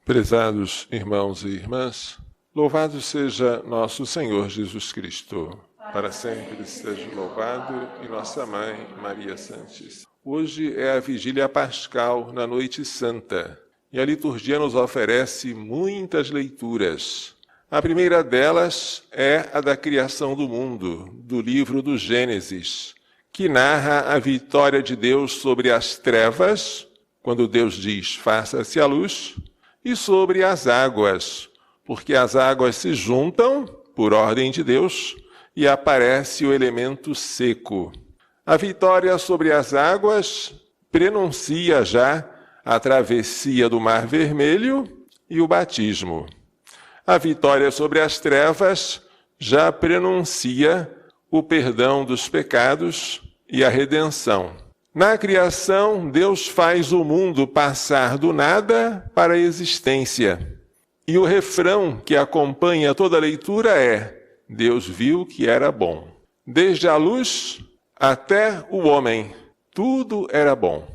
Prezados irmãos e irmãs, louvado seja nosso Senhor Jesus Cristo. Para sempre seja louvado e nossa Mãe, Maria Santíssima. Hoje é a Vigília Pascal, na Noite Santa, e a liturgia nos oferece muitas leituras. A primeira delas é a da criação do mundo, do livro do Gênesis, que narra a vitória de Deus sobre as trevas, quando Deus diz, faça-se a luz, e sobre as águas, porque as águas se juntam, por ordem de Deus, e aparece o elemento seco. A vitória sobre as águas prenuncia já a travessia do Mar Vermelho e o batismo. A vitória sobre as trevas já prenuncia o perdão dos pecados e a redenção. Na criação, Deus faz o mundo passar do nada para a existência. E o refrão que acompanha toda a leitura é: Deus viu que era bom. Desde a luz até o homem, tudo era bom.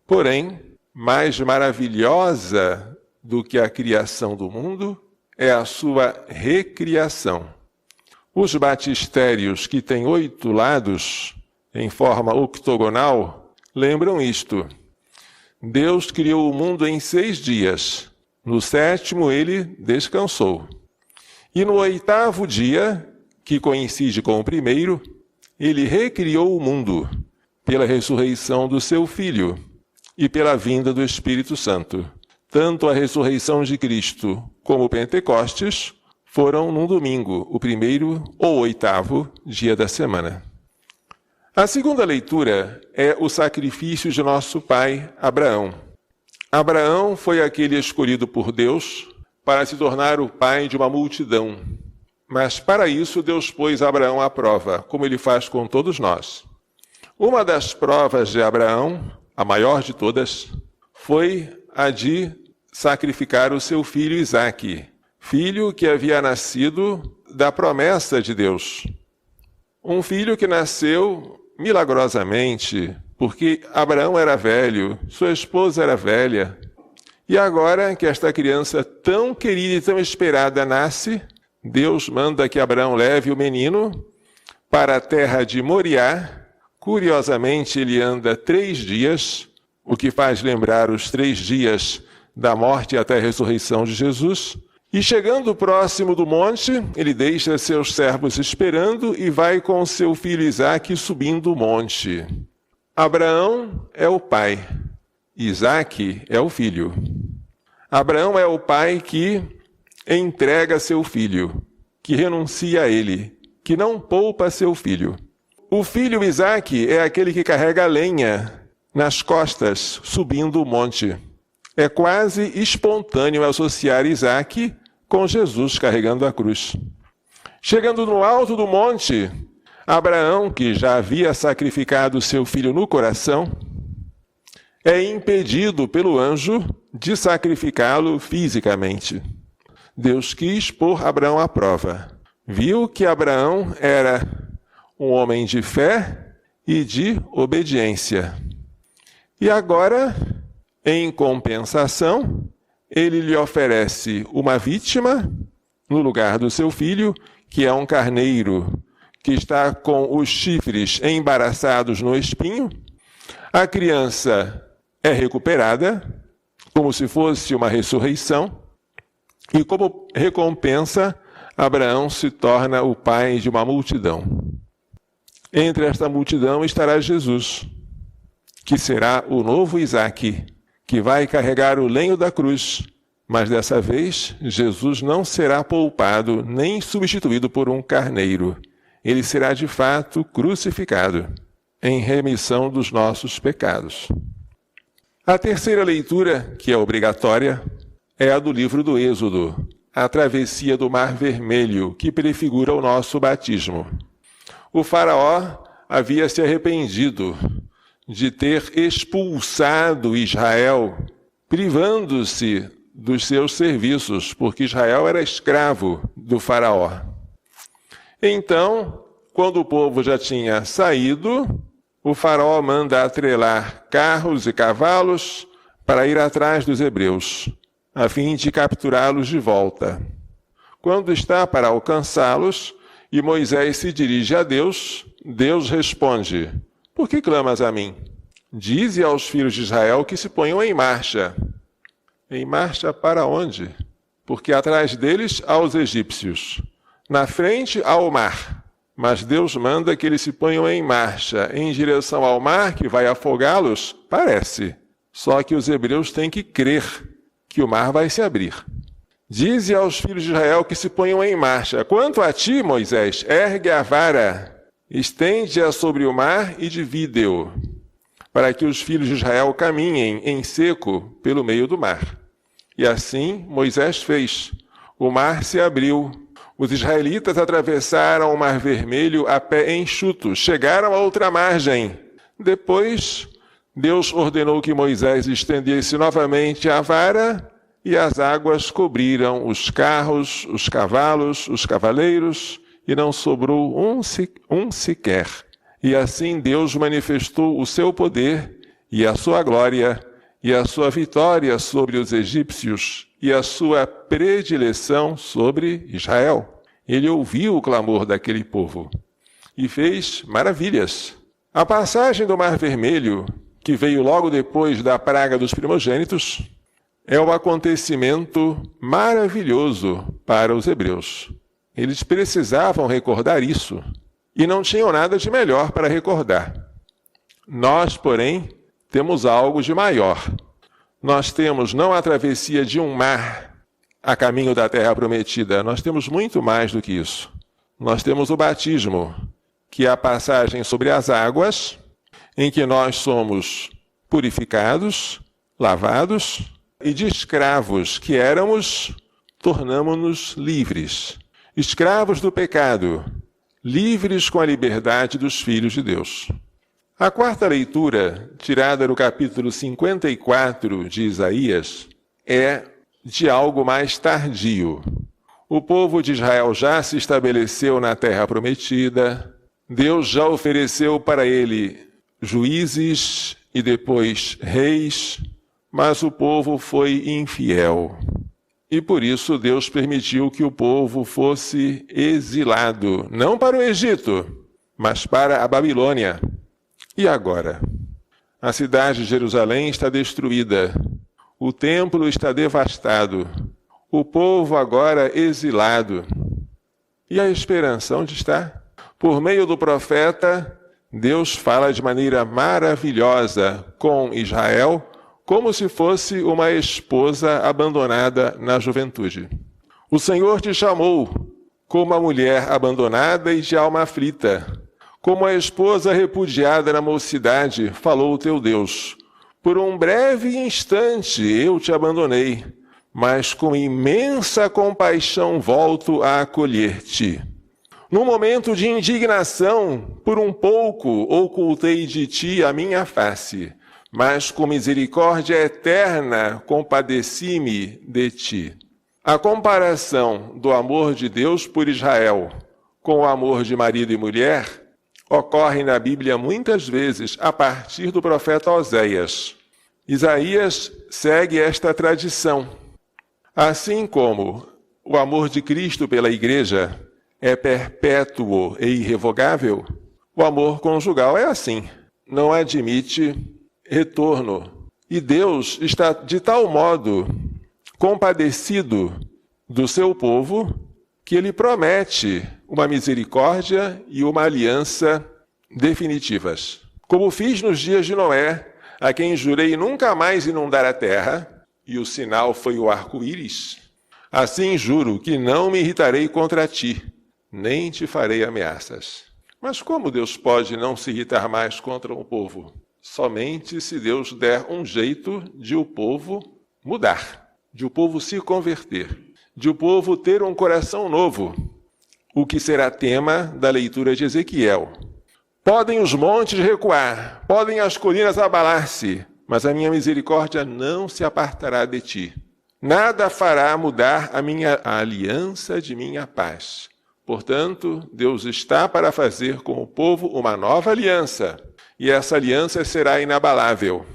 Porém, mais maravilhosa do que a criação do mundo é a sua recriação. Os batistérios, que têm 8 lados, em forma octogonal, lembram isto. Deus criou o mundo em 6 dias. No 7º, ele descansou. E no 8º dia, que coincide com o 1º, ele recriou o mundo pela ressurreição do seu Filho e pela vinda do Espírito Santo. Tanto a ressurreição de Cristo como o Pentecostes foram num domingo, o 1º ou 8º dia da semana. A segunda leitura é o sacrifício de nosso pai Abraão. Abraão foi aquele escolhido por Deus para se tornar o pai de uma multidão. Mas para isso Deus pôs Abraão à prova, como ele faz com todos nós. Uma das provas de Abraão, a maior de todas, foi a de sacrificar o seu filho Isaque, filho que havia nascido da promessa de Deus. Um filho que nasceu milagrosamente, porque Abraão era velho, sua esposa era velha, e agora que esta criança tão querida e tão esperada nasce, Deus manda que Abraão leve o menino para a terra de Moriá. Curiosamente, ele anda 3 dias, o que faz lembrar os 3 dias da morte até a ressurreição de Jesus. E chegando próximo do monte, ele deixa seus servos esperando e vai com seu filho Isaque subindo o monte. Abraão é o pai, Isaque é o filho. Abraão é o pai que entrega seu filho, que renuncia a ele, que não poupa seu filho. O filho Isaque é aquele que carrega a lenha nas costas, subindo o monte. É quase espontâneo associar Isaque com Jesus carregando a cruz. Chegando no alto do monte, Abraão, que já havia sacrificado seu filho no coração, é impedido pelo anjo de sacrificá-lo fisicamente. Deus quis pôr Abraão à prova. Viu que Abraão era um homem de fé e de obediência. E agora, em compensação, ele lhe oferece uma vítima no lugar do seu filho, que é um carneiro que está com os chifres embaraçados no espinho. A criança é recuperada, como se fosse uma ressurreição, e como recompensa, Abraão se torna o pai de uma multidão. Entre esta multidão estará Jesus, que será o novo Isaque, que vai carregar o lenho da cruz, mas dessa vez Jesus não será poupado nem substituído por um carneiro. Ele será de fato crucificado, em remissão dos nossos pecados. A terceira leitura, que é obrigatória, é a do livro do Êxodo, a travessia do Mar Vermelho, que prefigura o nosso batismo. O faraó havia se arrependido de ter expulsado Israel, privando-se dos seus serviços, porque Israel era escravo do faraó. Então, quando o povo já tinha saído, o faraó manda atrelar carros e cavalos para ir atrás dos hebreus. a fim de capturá-los de volta. Quando está para alcançá-los e Moisés se dirige a Deus, Deus responde: por que clamas a mim? Dize aos filhos de Israel que se ponham em marcha. Em marcha para onde? Porque atrás deles há os egípcios, na frente há o mar. Mas Deus manda que eles se ponham em marcha, em direção ao mar que vai afogá-los? Parece. Só que os hebreus têm que crer que o mar vai se abrir. Dize aos filhos de Israel que se ponham em marcha. Quanto a ti, Moisés, ergue a vara, estende-a sobre o mar e divide-o, para que os filhos de Israel caminhem em seco pelo meio do mar. E assim Moisés fez. O mar se abriu. Os israelitas atravessaram o Mar Vermelho a pé enxuto, chegaram a outra margem. Depois, Deus ordenou que Moisés estendesse novamente a vara e as águas cobriram os carros, os cavalos, os cavaleiros e não sobrou um sequer. E assim Deus manifestou o seu poder e a sua glória e a sua vitória sobre os egípcios e a sua predileção sobre Israel. Ele ouviu o clamor daquele povo e fez maravilhas. A passagem do Mar Vermelho, que veio logo depois da praga dos primogênitos, é um acontecimento maravilhoso para os hebreus. Eles precisavam recordar isso e não tinham nada de melhor para recordar. Nós, porém, temos algo de maior. Nós temos não a travessia de um mar a caminho da terra prometida, nós temos muito mais do que isso. Nós temos o batismo, que é a passagem sobre as águas, em que nós somos purificados, lavados, e de escravos que éramos, tornamo-nos livres. Escravos do pecado, livres com a liberdade dos filhos de Deus. A quarta leitura, tirada do capítulo 54 de Isaías, é de algo mais tardio. O povo de Israel já se estabeleceu na terra prometida, Deus já ofereceu para ele juízes e depois reis, mas o povo foi infiel. E por isso Deus permitiu que o povo fosse exilado, não para o Egito, mas para a Babilônia. E agora? A cidade de Jerusalém está destruída, o templo está devastado, o povo agora exilado. E a esperança onde está? Por meio do profeta, Deus fala de maneira maravilhosa com Israel, como se fosse uma esposa abandonada na juventude. O Senhor te chamou como a mulher abandonada e de alma aflita. Como a esposa repudiada na mocidade, falou o teu Deus. Por um breve instante eu te abandonei, mas com imensa compaixão volto a acolher-te. No momento de indignação, por um pouco ocultei de ti a minha face, mas com misericórdia eterna compadeci-me de ti. A comparação do amor de Deus por Israel com o amor de marido e mulher ocorre na Bíblia muitas vezes a partir do profeta Oséias. Isaías segue esta tradição. Assim como o amor de Cristo pela igreja é perpétuo e irrevogável, o amor conjugal é assim, não admite retorno. E Deus está de tal modo compadecido do seu povo que ele promete uma misericórdia e uma aliança definitivas. Como fiz nos dias de Noé, a quem jurei nunca mais inundar a terra, e o sinal foi o arco-íris, assim juro que não me irritarei contra ti, nem te farei ameaças. Mas como Deus pode não se irritar mais contra o povo? Somente se Deus der um jeito de o povo mudar, de o povo se converter, de o povo ter um coração novo, o que será tema da leitura de Ezequiel. Podem os montes recuar, podem as colinas abalar-se, mas a minha misericórdia não se apartará de ti. Nada fará mudar a aliança de minha paz. Portanto, Deus está para fazer com o povo uma nova aliança, e essa aliança será inabalável.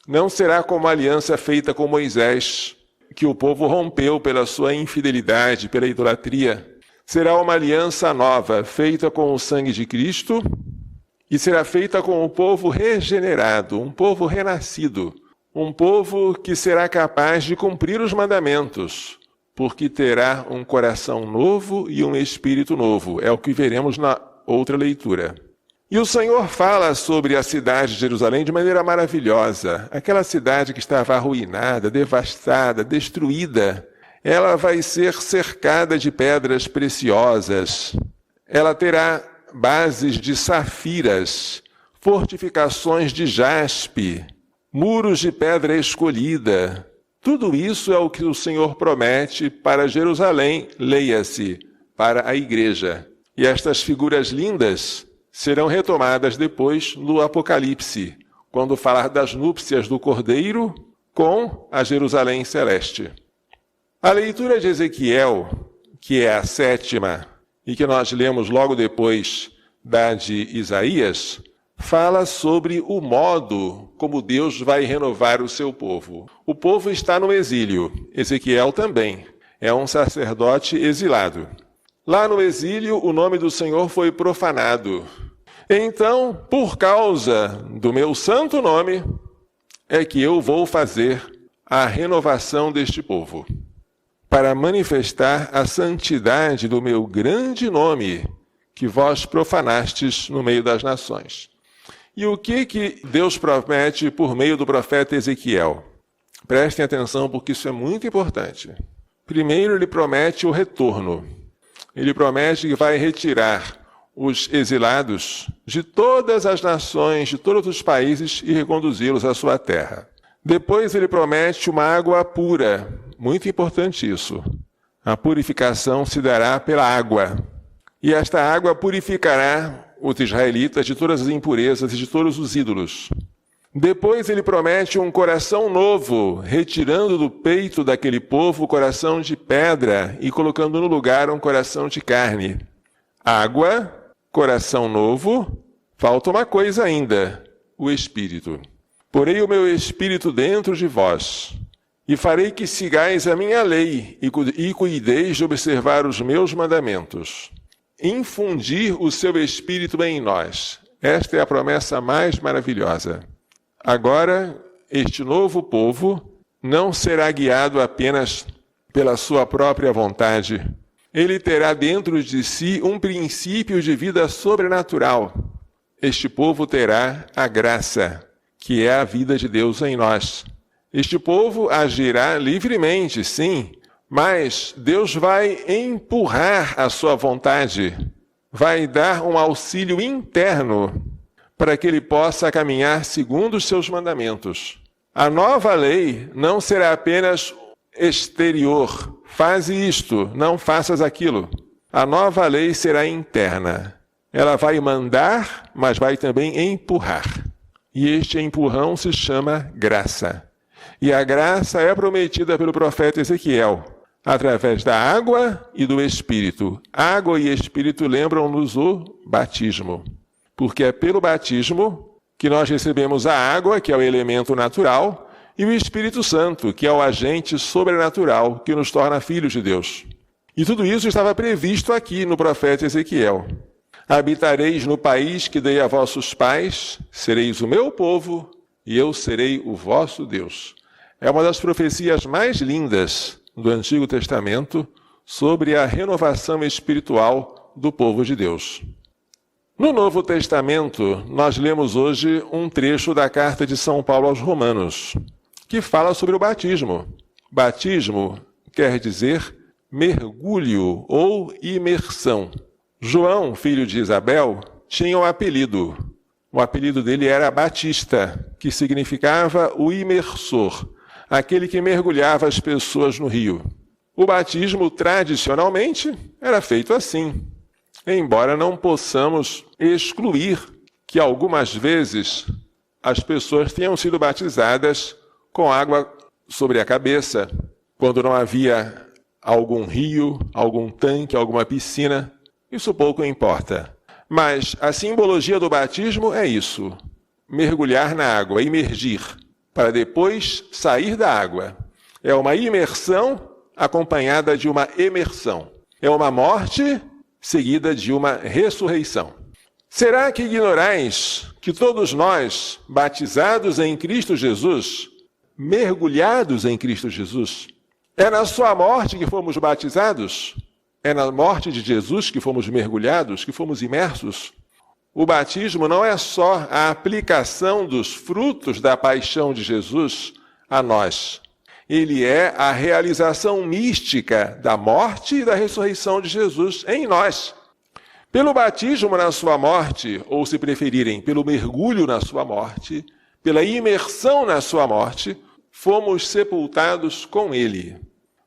Não será como a aliança feita com Moisés, que o povo rompeu pela sua infidelidade, pela idolatria, será uma aliança nova, feita com o sangue de Cristo, e será feita com o povo regenerado, um povo renascido, um povo que será capaz de cumprir os mandamentos, porque terá um coração novo e um espírito novo. É o que veremos na outra leitura. E o Senhor fala sobre a cidade de Jerusalém de maneira maravilhosa. Aquela cidade que estava arruinada, devastada, destruída, ela vai ser cercada de pedras preciosas. Ela terá bases de safiras, fortificações de jaspe, muros de pedra escolhida. Tudo isso é o que o Senhor promete para Jerusalém, leia-se, para a igreja. E estas figuras lindas serão retomadas depois no Apocalipse, quando falar das núpcias do Cordeiro com a Jerusalém celeste. A leitura de Ezequiel, que é a 7ª, e que nós lemos logo depois da de Isaías, fala sobre o modo como Deus vai renovar o seu povo. O povo está no exílio. Ezequiel também é um sacerdote exilado. Lá no exílio, o nome do Senhor foi profanado. Então, por causa do meu santo nome, é que eu vou fazer a renovação deste povo, para manifestar a santidade do meu grande nome, que vós profanastes no meio das nações. E o que Deus promete por meio do profeta Ezequiel? Prestem atenção, porque isso é muito importante. Primeiro, ele promete o retorno. Ele promete que vai retirar os exilados de todas as nações, de todos os países, e reconduzi-los à sua terra. Depois ele promete uma água pura. Muito importante isso. A purificação se dará pela água. E esta água purificará os israelitas de todas as impurezas e de todos os ídolos. Depois ele promete um coração novo, retirando do peito daquele povo o coração de pedra e colocando no lugar um coração de carne. Água, coração novo, falta uma coisa ainda, o Espírito. Porei o meu Espírito dentro de vós, e farei que sigais a minha lei e cuideis de observar os meus mandamentos. Infundir o seu Espírito em nós. Esta é a promessa mais maravilhosa. Agora, este novo povo não será guiado apenas pela sua própria vontade. Ele terá dentro de si um princípio de vida sobrenatural. Este povo terá a graça, que é a vida de Deus em nós. Este povo agirá livremente, sim, mas Deus vai empurrar a sua vontade, vai dar um auxílio interno para que ele possa caminhar segundo os seus mandamentos. A nova lei não será apenas exterior. Faze isto, não faças aquilo. A nova lei será interna. Ela vai mandar, mas vai também empurrar. E este empurrão se chama graça. E a graça é prometida pelo profeta Ezequiel, através da água e do Espírito. Água e Espírito lembram-nos o batismo. Porque é pelo batismo que nós recebemos a água, que é o elemento natural, e o Espírito Santo, que é o agente sobrenatural que nos torna filhos de Deus. E tudo isso estava previsto aqui no profeta Ezequiel. Habitareis no país que dei a vossos pais, sereis o meu povo, e eu serei o vosso Deus. É uma das profecias mais lindas do Antigo Testamento sobre a renovação espiritual do povo de Deus. No Novo Testamento, nós lemos hoje um trecho da carta de São Paulo aos Romanos, que fala sobre o batismo. Batismo quer dizer mergulho ou imersão. João, filho de Isabel, tinha um apelido. O apelido dele era Batista, que significava o imersor, aquele que mergulhava as pessoas no rio. O batismo, tradicionalmente, era feito assim, embora não possamos excluir que algumas vezes as pessoas tenham sido batizadas com água sobre a cabeça, quando não havia algum rio, algum tanque, alguma piscina. Isso pouco importa. Mas a simbologia do batismo é isso: mergulhar na água, imergir, para depois sair da água. É uma imersão acompanhada de uma emersão. É uma morte seguida de uma ressurreição. Será que ignorais que todos nós, batizados em Cristo Jesus, mergulhados em Cristo Jesus, é na sua morte que fomos batizados? É na morte de Jesus que fomos mergulhados, que fomos imersos? O batismo não é só a aplicação dos frutos da paixão de Jesus a nós. Ele é a realização mística da morte e da ressurreição de Jesus em nós. Pelo batismo na sua morte, ou se preferirem, pelo mergulho na sua morte, pela imersão na sua morte, fomos sepultados com ele.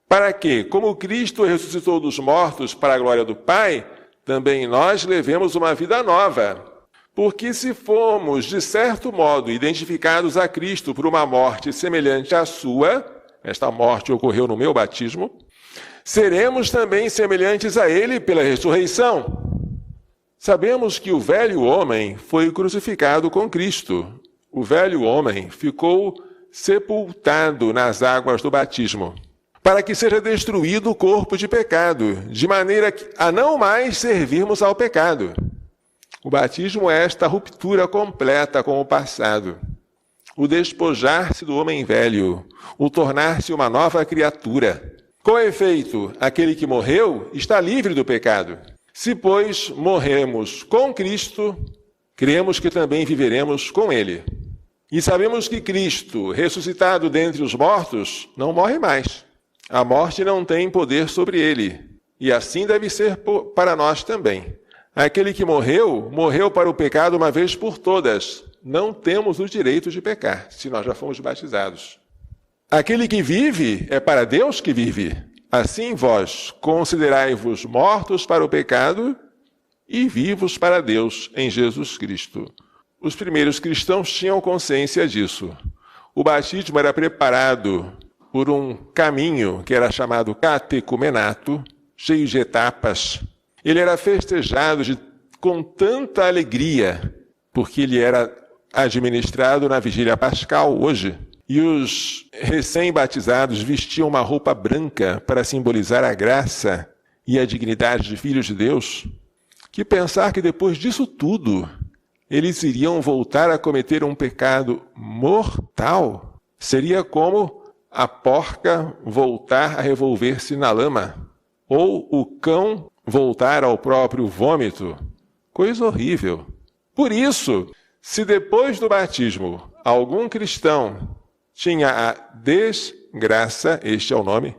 Para que, como Cristo ressuscitou dos mortos para a glória do Pai, também nós levemos uma vida nova. Porque se formos, de certo modo, identificados a Cristo por uma morte semelhante à sua, esta morte ocorreu no meu batismo, seremos também semelhantes a ele pela ressurreição. Sabemos que o velho homem foi crucificado com Cristo. O velho homem ficou sepultado nas águas do batismo, para que seja destruído o corpo de pecado, de maneira a não mais servirmos ao pecado. O batismo é esta ruptura completa com o passado, o despojar-se do homem velho, o tornar-se uma nova criatura. Com efeito, aquele que morreu está livre do pecado. Se, pois, morremos com Cristo, cremos que também viveremos com Ele. E sabemos que Cristo, ressuscitado dentre os mortos, não morre mais. A morte não tem poder sobre ele, e assim deve ser para nós também. Aquele que morreu, morreu para o pecado uma vez por todas. Não temos o direito de pecar, se nós já fomos batizados. Aquele que vive, é para Deus que vive. Assim vós, considerai-vos mortos para o pecado e vivos para Deus em Jesus Cristo. Os primeiros cristãos tinham consciência disso. O batismo era preparado por um caminho que era chamado catecumenato, cheio de etapas. Ele era festejado com tanta alegria, porque ele era administrado na vigília pascal hoje. E os recém-batizados vestiam uma roupa branca para simbolizar a graça e a dignidade de filhos de Deus. Que pensar que depois disso tudo, eles iriam voltar a cometer um pecado mortal? Seria como a porca voltar a revolver-se na lama, ou o cão voltar ao próprio vômito. Coisa horrível. Por isso, se depois do batismo algum cristão tinha a desgraça, este é o nome,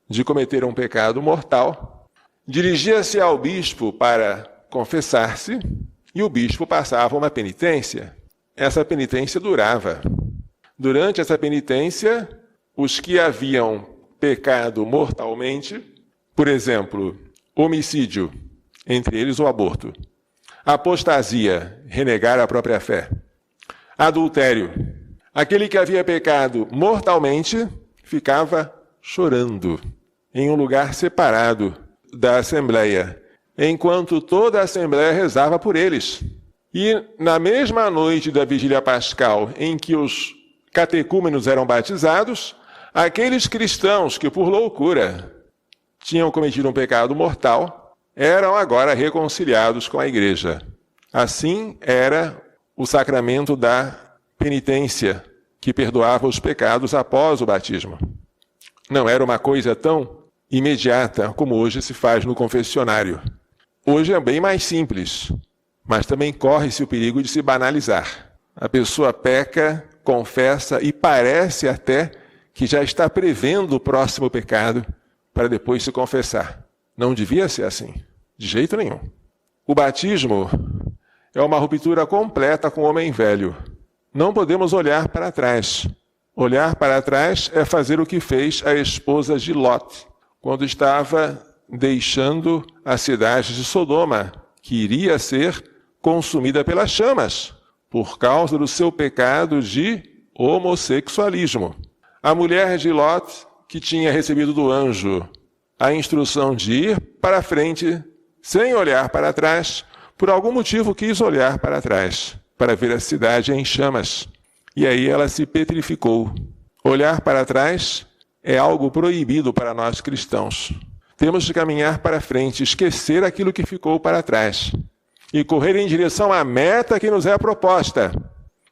de cometer um pecado mortal, dirigia-se ao bispo para confessar-se e o bispo passava uma penitência. Essa penitência durava. Durante essa penitência, os que haviam pecado mortalmente, por exemplo, homicídio, entre eles o aborto, apostasia, renegar a própria fé, adultério, aquele que havia pecado mortalmente ficava chorando em um lugar separado da Assembleia, enquanto toda a Assembleia rezava por eles. E na mesma noite da Vigília Pascal, em que os catecúmenos eram batizados, aqueles cristãos que por loucura tinham cometido um pecado mortal eram agora reconciliados com a Igreja. Assim era o sacramento da penitência, que perdoava os pecados após o batismo. Não era uma coisa tão imediata como hoje se faz no confessionário. Hoje é bem mais simples, mas também corre-se o perigo de se banalizar. A pessoa peca, confessa e parece até que já está prevendo o próximo pecado para depois se confessar. Não devia ser assim, de jeito nenhum. O batismo é uma ruptura completa com o homem velho. Não podemos olhar para trás. Olhar para trás é fazer o que fez a esposa de Lot, quando estava deixando a cidade de Sodoma, que iria ser consumida pelas chamas, por causa do seu pecado de homossexualismo. A mulher de Lot, que tinha recebido do anjo a instrução de ir para frente, sem olhar para trás, por algum motivo quis olhar para trás, para ver a cidade em chamas. E aí ela se petrificou. Olhar para trás é algo proibido para nós cristãos. Temos de caminhar para frente, esquecer aquilo que ficou para trás e correr em direção à meta que nos é proposta,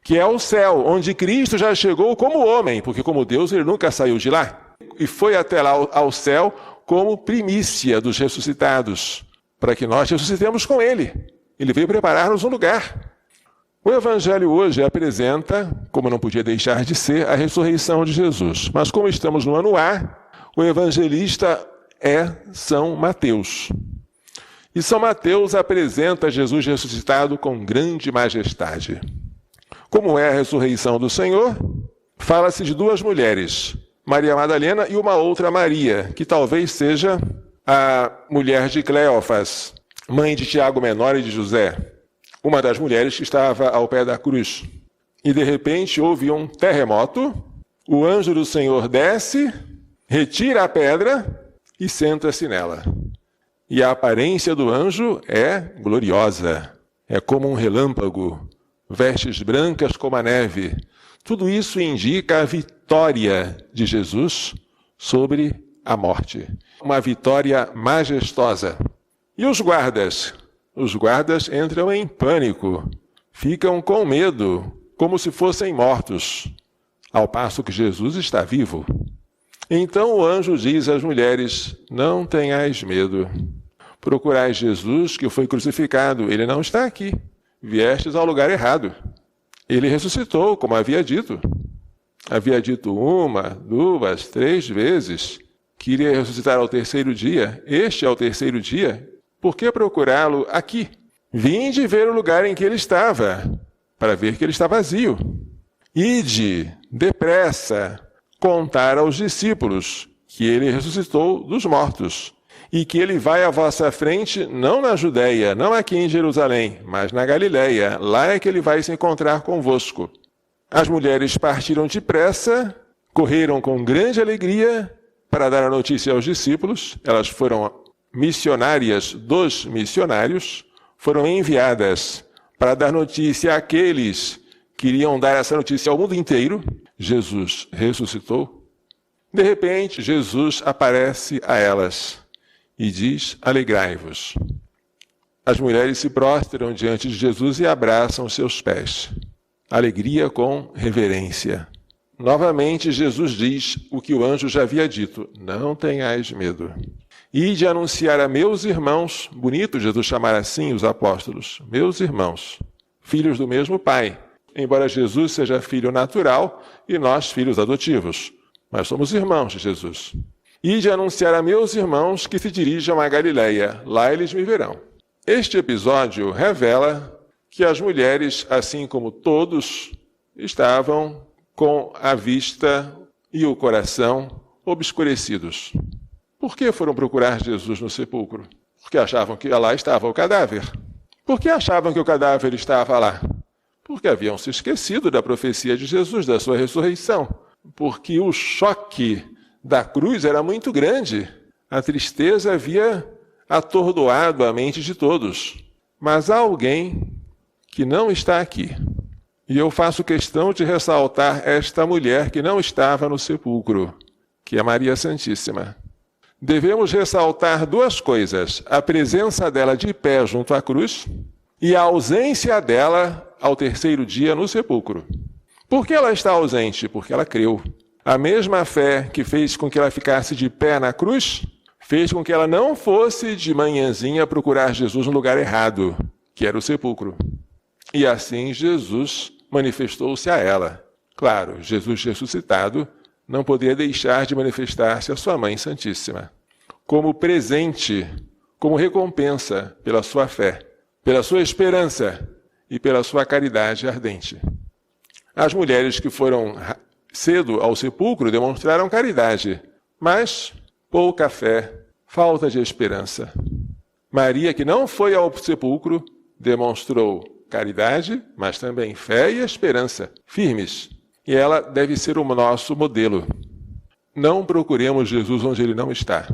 que é o céu, onde Cristo já chegou como homem, porque como Deus ele nunca saiu de lá, e foi até lá ao céu como primícia dos ressuscitados, para que nós ressuscitemos com ele. Ele veio preparar-nos um lugar. O Evangelho hoje apresenta, como não podia deixar de ser, a ressurreição de Jesus. Mas como estamos no ano A, o evangelista é São Mateus. E São Mateus apresenta Jesus ressuscitado com grande majestade. Como é a ressurreição do Senhor? Fala-se de duas mulheres, Maria Madalena e uma outra Maria, que talvez seja a mulher de Cleófas, mãe de Tiago Menor e de José, uma das mulheres que estava ao pé da cruz. E de repente houve um terremoto, o anjo do Senhor desce, retira a pedra e senta-se nela. E a aparência do anjo é gloriosa, é como um relâmpago, vestes brancas como a neve. Tudo isso indica a vitória de Jesus sobre a morte. Uma vitória majestosa. E os guardas? Os guardas entram em pânico, ficam com medo, como se fossem mortos, ao passo que Jesus está vivo. Então o anjo diz às mulheres: não tenhais medo. Procurai Jesus, que foi crucificado. Ele não está aqui. Viestes ao lugar errado. Ele ressuscitou, como havia dito. Havia dito 1, 2, 3 vezes que iria ressuscitar ao terceiro dia. Este é o terceiro dia. Por que procurá-lo aqui? Vinde ver o lugar em que ele estava, para ver que ele está vazio. Ide, depressa, contar aos discípulos que ele ressuscitou dos mortos e que ele vai à vossa frente, não na Judeia, não aqui em Jerusalém, mas na Galileia. Lá é que ele vai se encontrar convosco. As mulheres partiram depressa, correram com grande alegria para dar a notícia aos discípulos. Elas foram missionárias dos missionários, foram enviadas para dar notícia àqueles que iriam dar essa notícia ao mundo inteiro. Jesus ressuscitou. De repente, Jesus aparece a elas e diz: alegrai-vos. As mulheres se prostram diante de Jesus e abraçam seus pés. Alegria com reverência. Novamente, Jesus diz o que o anjo já havia dito: não tenhais medo. Ide anunciar a meus irmãos, bonito Jesus chamar assim os apóstolos, meus irmãos, filhos do mesmo Pai, embora Jesus seja filho natural e nós filhos adotivos, mas somos irmãos de Jesus. Ide anunciar a meus irmãos que se dirijam à Galileia, lá eles me verão. Este episódio revela que as mulheres, assim como todos, estavam com a vista e o coração obscurecidos. Por que foram procurar Jesus no sepulcro? Porque achavam que lá estava o cadáver. Por que achavam que o cadáver estava lá? Porque haviam se esquecido da profecia de Jesus, da sua ressurreição. Porque o choque da cruz era muito grande. A tristeza havia atordoado a mente de todos. Mas há alguém que não está aqui. E eu faço questão de ressaltar esta mulher que não estava no sepulcro, que é Maria Santíssima. Devemos ressaltar duas coisas: a presença dela de pé junto à cruz e a ausência dela ao terceiro dia no sepulcro. Por que ela está ausente? Porque ela creu. A mesma fé que fez com que ela ficasse de pé na cruz, fez com que ela não fosse de manhãzinha procurar Jesus no lugar errado, que era o sepulcro. E assim Jesus manifestou-se a ela. Claro, Jesus ressuscitado não poderia deixar de manifestar-se a sua Mãe Santíssima, como presente, como recompensa pela sua fé, pela sua esperança e pela sua caridade ardente. As mulheres que foram cedo ao sepulcro demonstraram caridade, mas pouca fé, falta de esperança. Maria, que não foi ao sepulcro, demonstrou caridade, mas também fé e esperança, firmes. E ela deve ser o nosso modelo. Não procuremos Jesus onde ele não está.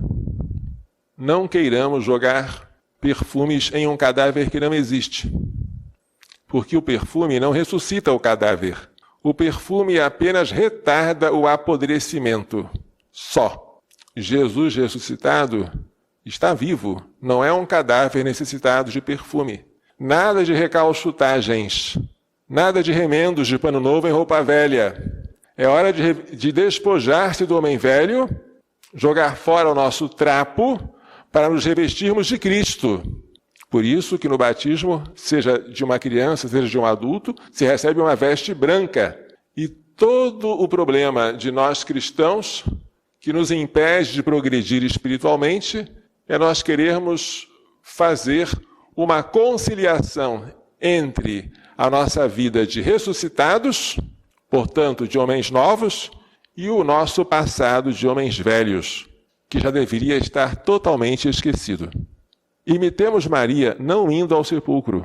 Não queiramos jogar perfumes em um cadáver que não existe. Porque o perfume não ressuscita o cadáver. O perfume apenas retarda o apodrecimento. só. Jesus ressuscitado está vivo, não é um cadáver necessitado de perfume. Nada de recalchutagens, nada de remendos de pano novo em roupa velha. É hora de despojar-se do homem velho, jogar fora o nosso trapo para nos revestirmos de Cristo. Por isso que no batismo, seja de uma criança, seja de um adulto, se recebe uma veste branca. E todo o problema de nós cristãos que nos impede de progredir espiritualmente é nós querermos fazer uma conciliação entre a nossa vida de ressuscitados, portanto, de homens novos, e o nosso passado de homens velhos, que já deveria estar totalmente esquecido. Imitemos Maria não indo ao sepulcro.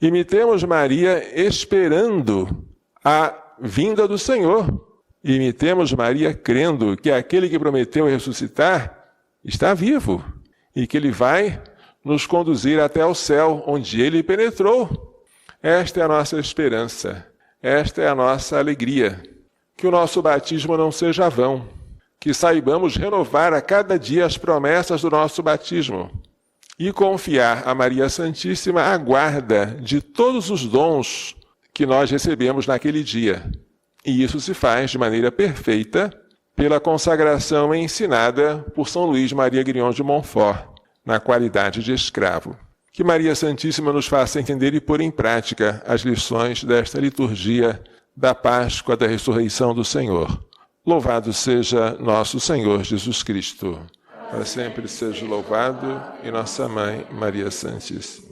Imitemos Maria esperando a vinda do Senhor. Imitemos Maria crendo que aquele que prometeu ressuscitar está vivo e que ele vai nos conduzir até o céu, onde ele penetrou. Esta é a nossa esperança, esta é a nossa alegria. Que o nosso batismo não seja vão, que saibamos renovar a cada dia as promessas do nosso batismo e confiar a Maria Santíssima a guarda de todos os dons que nós recebemos naquele dia. E isso se faz de maneira perfeita pela consagração ensinada por São Luís Maria Grignon de Montfort, na qualidade de escravo. Que Maria Santíssima nos faça entender e pôr em prática as lições desta liturgia da Páscoa da Ressurreição do Senhor. Louvado seja nosso Senhor Jesus Cristo. Para sempre seja louvado, e nossa Mãe Maria Santíssima.